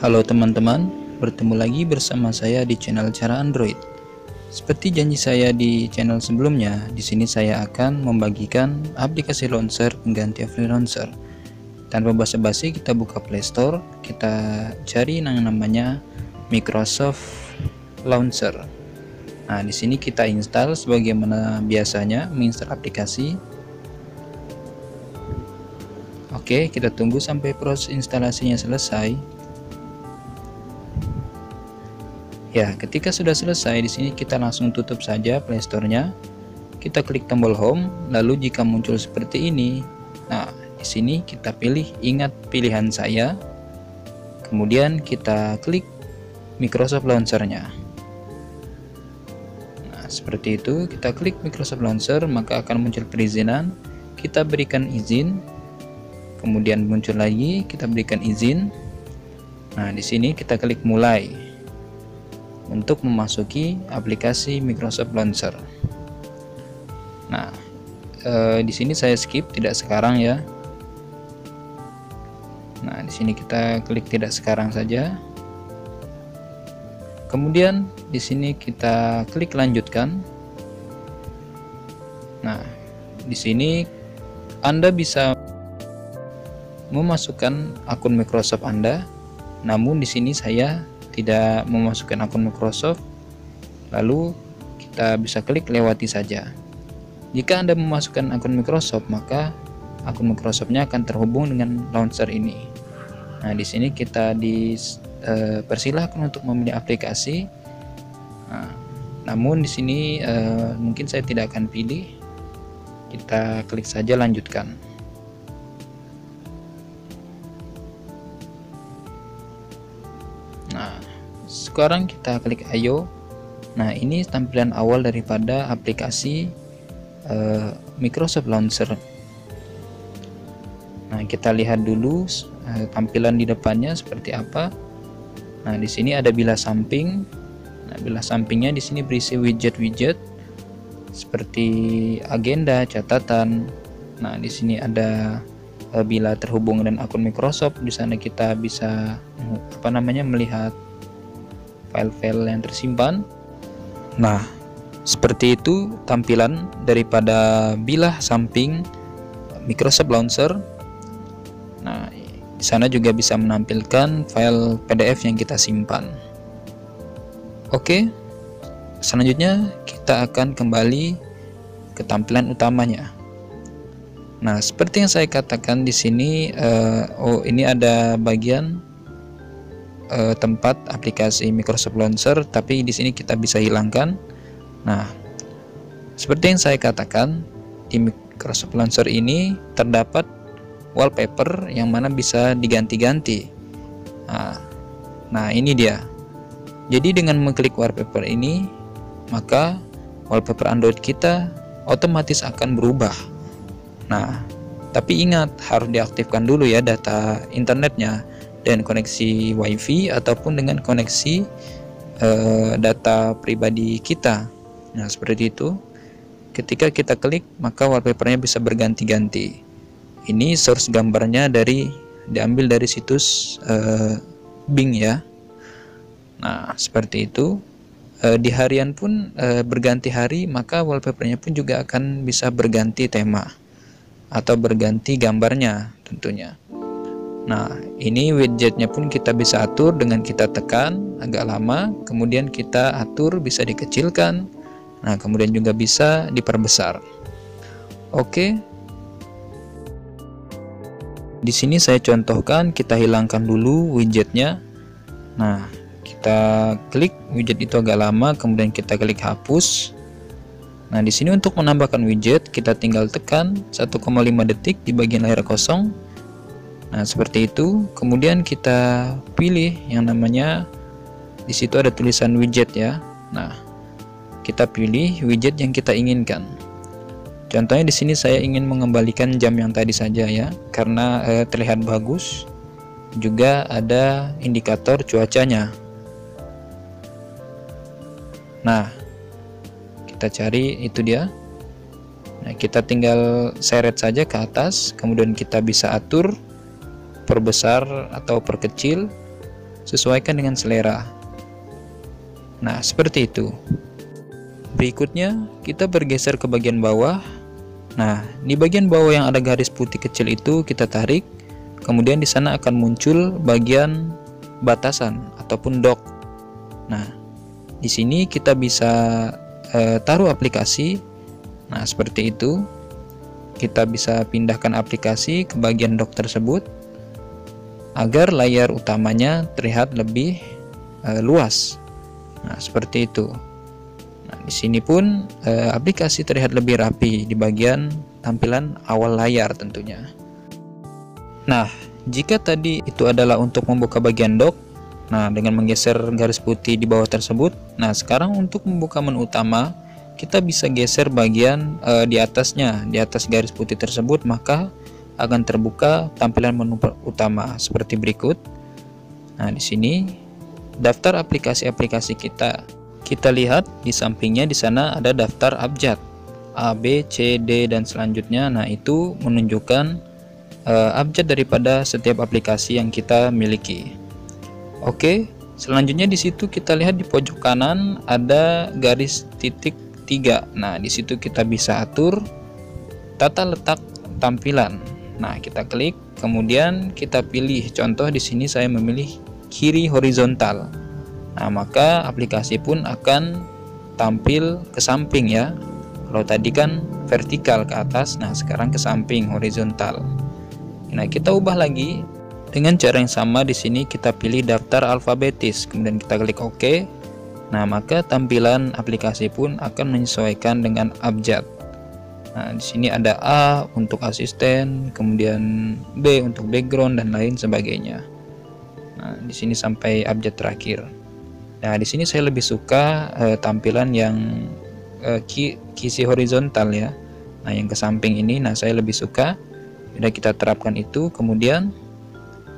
Halo teman-teman, bertemu lagi bersama saya di channel Cara Android. Seperti janji saya di channel sebelumnya, di sini saya akan membagikan aplikasi launcher pengganti free launcher. Tanpa basa-basi, kita buka Play Store, kita cari yang namanya Microsoft Launcher. Nah, di sini kita install sebagaimana biasanya menginstal aplikasi. Oke, kita tunggu sampai proses instalasinya selesai. Ya, ketika sudah selesai, di sini kita langsung tutup saja Play Store-nya. Kita klik tombol Home, lalu jika muncul seperti ini, nah di sini kita pilih ingat pilihan saya. Kemudian kita klik Microsoft Launcher-nya. Nah, seperti itu, kita klik Microsoft Launcher, maka akan muncul perizinan. Kita berikan izin. Kemudian muncul lagi, kita berikan izin. Nah, di sini kita klik mulai untuk memasuki aplikasi Microsoft Launcher. Nah, di sini saya skip tidak sekarang ya. Nah, di sini kita klik tidak sekarang saja. Kemudian di sini kita klik lanjutkan. Nah, di sini Anda bisa memasukkan akun Microsoft Anda. Namun di sini saya tidak memasukkan akun Microsoft, lalu kita bisa klik lewati saja. Jika Anda memasukkan akun Microsoft, maka akun Microsoftnya akan terhubung dengan launcher ini. Nah, di sini kita dipersilahkan untuk memilih aplikasi. Nah, namun di sini mungkin saya tidak akan pilih. Kita klik saja lanjutkan. Nah, sekarang kita klik ayo. Nah, ini tampilan awal daripada aplikasi Microsoft Launcher. Nah, kita lihat dulu tampilan di depannya seperti apa. Nah, di sini ada bilah samping. Nah, bilah sampingnya di sini berisi widget-widget seperti agenda, catatan. Nah, di sini ada bila terhubung dengan akun Microsoft, di sana kita bisa melihat file-file yang tersimpan. Nah, seperti itu tampilan daripada bilah samping Microsoft Launcher. Nah, di sana juga bisa menampilkan file PDF yang kita simpan. Oke, selanjutnya kita akan kembali ke tampilan utamanya. Nah, seperti yang saya katakan di sini, ini ada bagian tempat aplikasi Microsoft Launcher, tapi di sini kita bisa hilangkan. Nah, seperti yang saya katakan, di Microsoft Launcher ini terdapat wallpaper yang mana bisa diganti-ganti. Nah, ini dia. Jadi dengan mengklik wallpaper ini, maka wallpaper Android kita otomatis akan berubah. Nah, tapi ingat harus diaktifkan dulu ya data internetnya dan koneksi WiFi ataupun dengan koneksi data pribadi kita. Nah, seperti itu. Ketika kita klik, maka wallpapernya bisa berganti-ganti. Ini source gambarnya diambil dari situs Bing ya. Nah, seperti itu. Di harian pun berganti hari, maka wallpapernya pun juga akan bisa berganti tema atau berganti gambarnya tentunya. Nah, ini widgetnya pun kita bisa atur dengan kita tekan agak lama, kemudian kita atur bisa dikecilkan. Nah, kemudian juga bisa diperbesar. Oke. Di sini saya contohkan, kita hilangkan dulu widgetnya. Nah, kita klik widget itu agak lama, kemudian kita klik hapus. Nah, di sini untuk menambahkan widget, kita tinggal tekan 1,5 detik di bagian layar kosong. Nah, seperti itu. Kemudian kita pilih yang namanya, di situ ada tulisan widget ya. Nah, kita pilih widget yang kita inginkan. Contohnya di sini saya ingin mengembalikan jam yang tadi saja ya, karena terlihat bagus. Juga ada indikator cuacanya. Nah, kita cari itu dia. Nah, kita tinggal seret saja ke atas, kemudian kita bisa atur perbesar atau perkecil. sesuaikan dengan selera. Nah, seperti itu. Berikutnya, kita bergeser ke bagian bawah. Nah, di bagian bawah yang ada garis putih kecil itu kita tarik, kemudian di sana akan muncul bagian batasan ataupun dock. Nah, di sini kita bisa taruh aplikasi. Nah, seperti itu. Kita bisa pindahkan aplikasi ke bagian dock tersebut agar layar utamanya terlihat lebih luas. Nah, seperti itu. Nah, di sini pun aplikasi terlihat lebih rapi di bagian tampilan awal layar tentunya. Nah, jika tadi itu adalah untuk membuka bagian dock, nah dengan menggeser garis putih di bawah tersebut, nah sekarang untuk membuka menu utama, kita bisa geser bagian di atasnya, di atas garis putih tersebut, maka akan terbuka tampilan menu utama seperti berikut. Nah, di sini daftar aplikasi-aplikasi kita. Kita lihat di sampingnya di sana ada daftar abjad A, B, C, D dan selanjutnya. Nah, itu menunjukkan abjad daripada setiap aplikasi yang kita miliki. Oke, selanjutnya di situ kita lihat di pojok kanan ada garis titik 3. Nah, di situ kita bisa atur tata letak tampilan. Nah, kita klik, kemudian kita pilih. Contoh di sini saya memilih kiri horizontal. Nah, maka aplikasi pun akan tampil ke samping ya. Kalau tadi kan vertikal ke atas, nah sekarang ke samping horizontal. Nah, kita ubah lagi dengan cara yang sama. Di sini kita pilih daftar alfabetis, kemudian kita klik OK. Nah, maka tampilan aplikasi pun akan menyesuaikan dengan abjad. Nah, di sini ada A untuk asisten, kemudian B untuk background dan lain sebagainya. Nah, di sini sampai abjad terakhir. Nah, di sini saya lebih suka tampilan yang kisi horizontal ya. Nah, yang ke samping ini, nah saya lebih suka. Sudah kita terapkan itu. Kemudian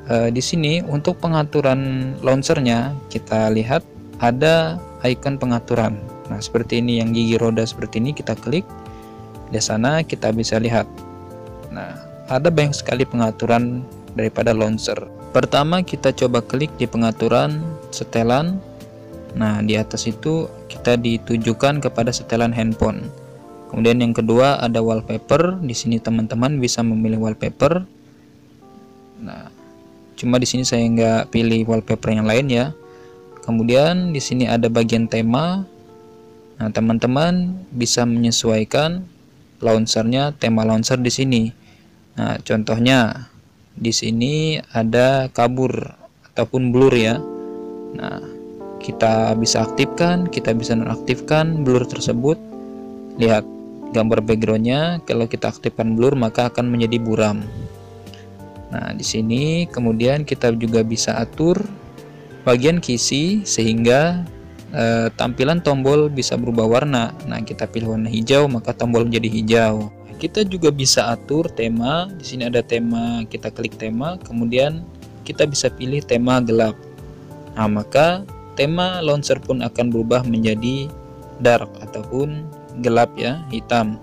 di sini untuk pengaturan launchernya kita lihat ada icon pengaturan. Nah, seperti ini yang gigi roda seperti ini, kita klik. Di sana kita bisa lihat. Nah, ada banyak sekali pengaturan daripada launcher. Pertama kita coba klik di pengaturan setelan. Nah, di atas itu kita ditujukan kepada setelan handphone. Kemudian yang kedua ada wallpaper. Di sini teman-teman bisa memilih wallpaper. Nah, cuma di sini saya nggak pilih wallpaper yang lain ya. Kemudian di sini ada bagian tema. Nah, teman-teman bisa menyesuaikan launchernya, tema launcher di sini. Nah, contohnya di sini ada kabur ataupun blur ya. Nah, kita bisa aktifkan, kita bisa nonaktifkan blur tersebut. Lihat gambar backgroundnya, kalau kita aktifkan blur maka akan menjadi buram. Nah, di sini kemudian kita juga bisa atur bagian kisi sehingga tampilan tombol bisa berubah warna. Nah, kita pilih warna hijau maka tombol menjadi hijau. Kita juga bisa atur tema. Di sini ada tema, kita klik tema, kemudian kita bisa pilih tema gelap. Nah, maka tema launcher pun akan berubah menjadi dark ataupun gelap ya, hitam.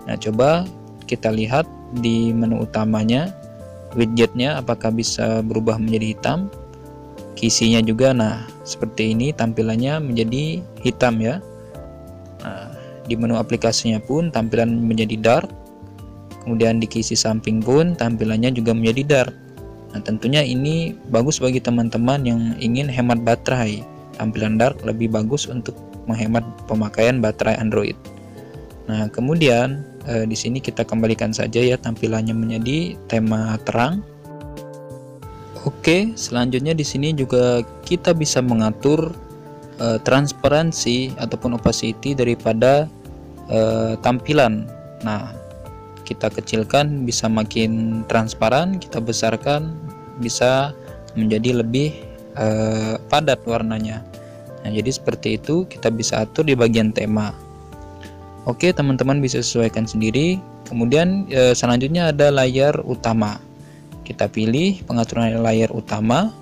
Nah, coba kita lihat di menu utamanya, widgetnya apakah bisa berubah menjadi hitam. Kisinya juga, nah seperti ini tampilannya menjadi hitam ya. Nah, di menu aplikasinya pun tampilan menjadi dark. Kemudian di kisi samping pun tampilannya juga menjadi dark. Nah, tentunya ini bagus bagi teman-teman yang ingin hemat baterai. Tampilan dark lebih bagus untuk menghemat pemakaian baterai Android. Nah, kemudian di sini kita kembalikan saja ya tampilannya menjadi tema terang. Oke, selanjutnya di sini juga kita bisa mengatur transparansi ataupun opacity daripada tampilan. Nah, kita kecilkan bisa makin transparan, kita besarkan bisa menjadi lebih padat warnanya. Nah, jadi seperti itu kita bisa atur di bagian tema. Oke, teman-teman bisa sesuaikan sendiri. Kemudian selanjutnya ada layar utama. Kita pilih pengaturan layar utama.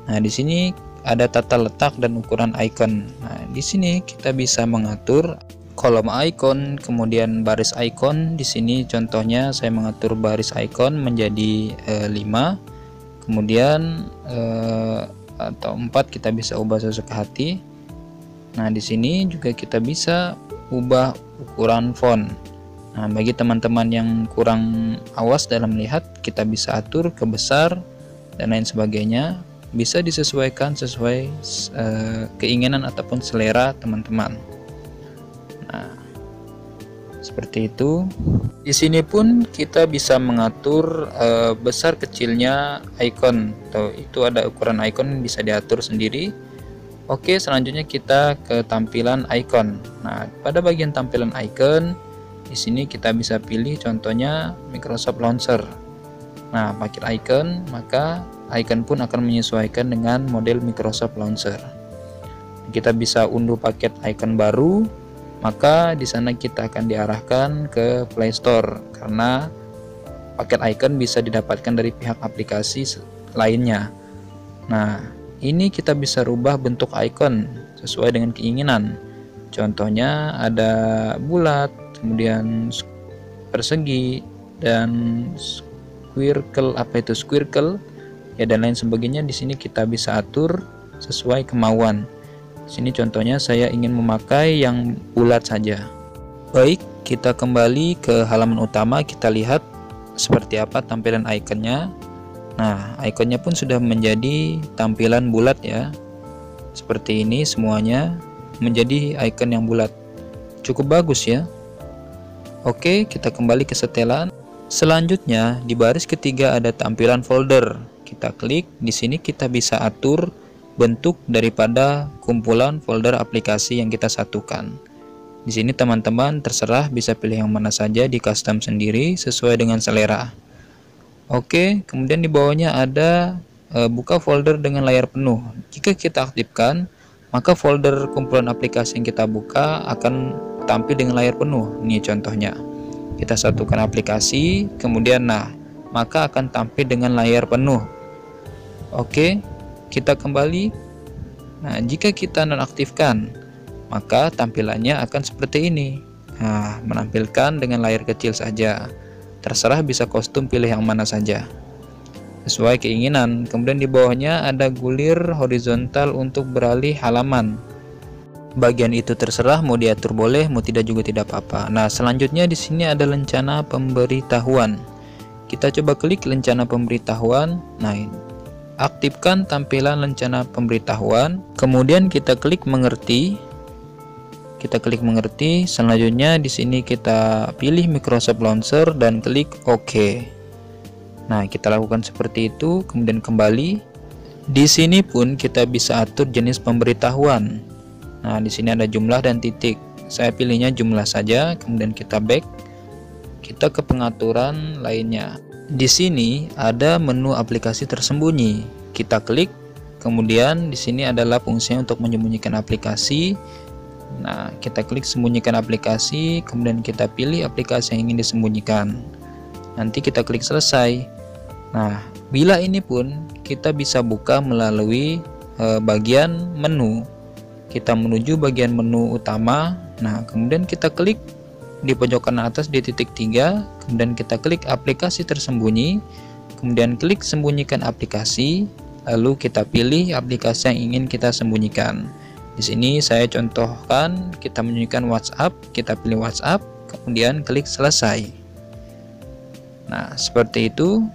Nah, di sini ada tata letak dan ukuran icon. Nah, di sini kita bisa mengatur kolom icon, kemudian baris icon. Di sini contohnya saya mengatur baris icon menjadi 5. Kemudian atau 4 kita bisa ubah sesuka hati. Nah, di sini juga kita bisa ubah ukuran font. Nah, bagi teman-teman yang kurang awas dalam melihat, kita bisa atur ke besar dan lain sebagainya, bisa disesuaikan sesuai keinginan ataupun selera teman-teman. Nah, seperti itu. Di sini pun kita bisa mengatur besar kecilnya icon, atau itu ada ukuran icon bisa diatur sendiri. Oke, selanjutnya kita ke tampilan icon. Nah, pada bagian tampilan icon, di sini kita bisa pilih contohnya Microsoft Launcher. Nah, paket icon, maka icon pun akan menyesuaikan dengan model Microsoft Launcher. Kita bisa unduh paket icon baru, maka di sana kita akan diarahkan ke Play Store karena paket icon bisa didapatkan dari pihak aplikasi lainnya. Nah, ini kita bisa rubah bentuk icon sesuai dengan keinginan. Contohnya ada bulat, kemudian persegi, dan squircle, squircle ya, dan lain sebagainya. Di sini kita bisa atur sesuai kemauan. Di sini contohnya saya ingin memakai yang bulat saja. Baik, kita kembali ke halaman utama, kita lihat seperti apa tampilan ikonnya. Nah, ikonnya pun sudah menjadi tampilan bulat ya. Seperti ini semuanya menjadi icon yang bulat. Cukup bagus ya. Oke, kita kembali ke setelan. Selanjutnya di baris ketiga ada tampilan folder. Kita klik, di sini kita bisa atur bentuk daripada kumpulan folder aplikasi yang kita satukan. Di sini teman-teman terserah bisa pilih yang mana saja, di custom sendiri sesuai dengan selera. Oke, kemudian di bawahnya ada buka folder dengan layar penuh. Jika kita aktifkan, maka folder kumpulan aplikasi yang kita buka akan tampil dengan layar penuh. Ini contohnya. Kita satukan aplikasi, kemudian maka akan tampil dengan layar penuh. Oke, kita kembali. Nah, jika kita nonaktifkan, maka tampilannya akan seperti ini. Nah, menampilkan dengan layar kecil saja. Terserah bisa kostum pilih yang mana saja sesuai keinginan. Kemudian di bawahnya ada gulir horizontal untuk beralih halaman. Bagian itu terserah, mau diatur boleh, mau tidak juga tidak apa-apa. Nah, selanjutnya di sini ada lencana pemberitahuan. Kita coba klik lencana pemberitahuan. Nah, aktifkan tampilan lencana pemberitahuan. Kemudian kita klik mengerti. Kita klik mengerti. Selanjutnya di sini kita pilih Microsoft Launcher dan klik OK. Nah, kita lakukan seperti itu, kemudian kembali. Di sini pun kita bisa atur jenis pemberitahuan. Nah, di sini ada jumlah dan titik. Saya pilihnya jumlah saja, kemudian kita back. Kita ke pengaturan lainnya. Di sini ada menu aplikasi tersembunyi. Kita klik, kemudian di sini adalah fungsinya untuk menyembunyikan aplikasi. Nah, kita klik sembunyikan aplikasi, kemudian kita pilih aplikasi yang ingin disembunyikan. Nanti kita klik selesai. Nah, bila ini pun kita bisa buka melalui bagian menu. Kita menuju bagian menu utama. Nah, kemudian kita klik di pojok kanan atas di titik 3, kemudian kita klik aplikasi tersembunyi, kemudian klik sembunyikan aplikasi, lalu kita pilih aplikasi yang ingin kita sembunyikan. Di sini saya contohkan kita menyembunyikan WhatsApp, kita pilih WhatsApp, kemudian klik selesai. Nah, seperti itu,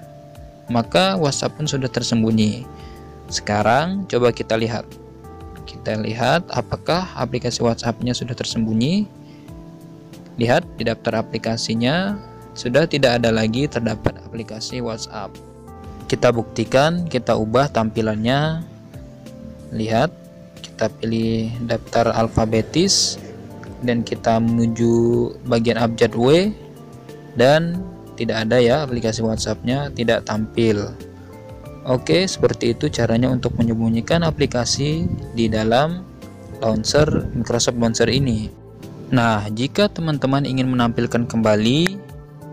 maka WhatsApp pun sudah tersembunyi. Sekarang coba kita lihat. Kita lihat apakah aplikasi WhatsApp-nya sudah tersembunyi. Lihat di daftar aplikasinya sudah tidak ada lagi terdapat aplikasi WhatsApp. Kita buktikan, kita ubah tampilannya. Lihat, kita pilih daftar alfabetis dan kita menuju bagian abjad W, dan tidak ada ya aplikasi WhatsApp-nya, tidak tampil. Oke, seperti itu caranya untuk menyembunyikan aplikasi di dalam launcher Microsoft Launcher ini. Nah, jika teman-teman ingin menampilkan kembali,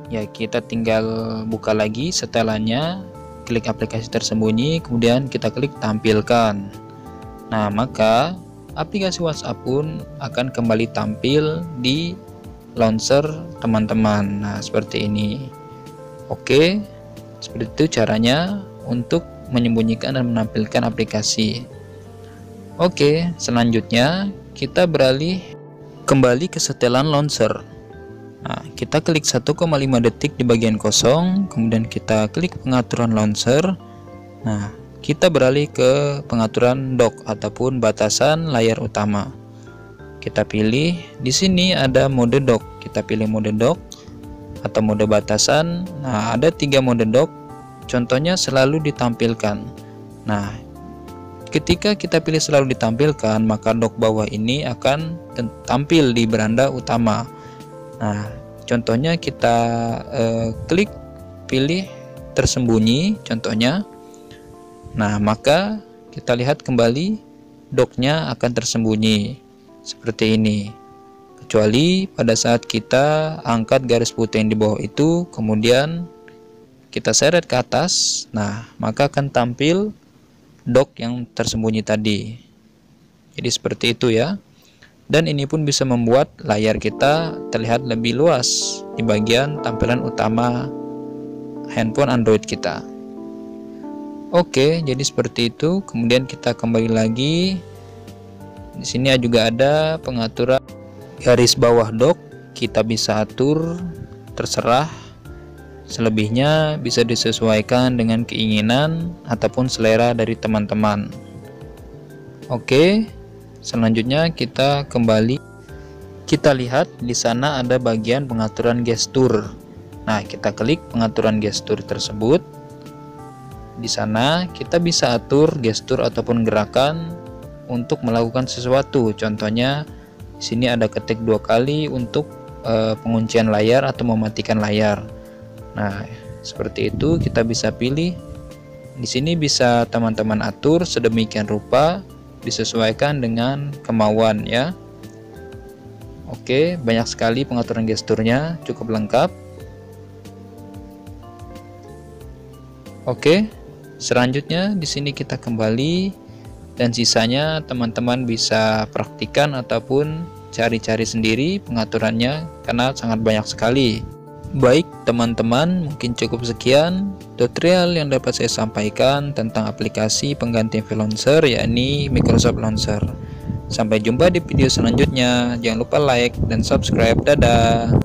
ya kita tinggal buka lagi setelannya, klik aplikasi tersembunyi, kemudian kita klik tampilkan. Nah, maka aplikasi WhatsApp pun akan kembali tampil di launcher teman-teman. Nah, seperti ini. Oke, seperti itu caranya untuk menyembunyikan dan menampilkan aplikasi. Oke, selanjutnya kita beralih kembali ke setelan launcher. Nah, kita klik 1,5 detik di bagian kosong, kemudian kita klik pengaturan launcher. Nah, kita beralih ke pengaturan dock ataupun batasan layar utama. Kita pilih, di sini ada mode dock. Kita pilih mode dock atau mode batasan. Nah, ada 3 mode dock. Contohnya selalu ditampilkan. Nah, ketika kita pilih selalu ditampilkan, maka dock bawah ini akan tampil di beranda utama. Nah, contohnya kita klik pilih tersembunyi contohnya. Nah, maka kita lihat kembali docknya akan tersembunyi seperti ini, kecuali pada saat kita angkat garis putih yang di bawah itu kemudian kita seret ke atas. Nah, maka akan tampil dock yang tersembunyi tadi. Jadi seperti itu ya. Dan ini pun bisa membuat layar kita terlihat lebih luas di bagian tampilan utama handphone Android kita. Oke, jadi seperti itu. Kemudian kita kembali lagi. Di sini juga ada pengaturan garis bawah dock. Kita bisa atur terserah. Selebihnya bisa disesuaikan dengan keinginan ataupun selera dari teman-teman. Oke. Selanjutnya kita kembali, kita lihat di sana ada bagian pengaturan gestur. Nah, kita klik pengaturan gestur tersebut. Di sana kita bisa atur gestur ataupun gerakan untuk melakukan sesuatu. Contohnya di sini ada ketik 2 kali untuk penguncian layar atau mematikan layar. Nah, seperti itu kita bisa pilih. Di sini bisa teman-teman atur sedemikian rupa, disesuaikan dengan kemauan ya. Oke, banyak sekali pengaturan gesturnya, cukup lengkap. Oke, selanjutnya di sini kita kembali dan sisanya teman-teman bisa praktikan ataupun cari-cari sendiri pengaturannya karena sangat banyak sekali. Baik teman-teman, mungkin cukup sekian tutorial yang dapat saya sampaikan tentang aplikasi pengganti launcher, yakni Microsoft Launcher. Sampai jumpa di video selanjutnya. Jangan lupa like dan subscribe. Dadah.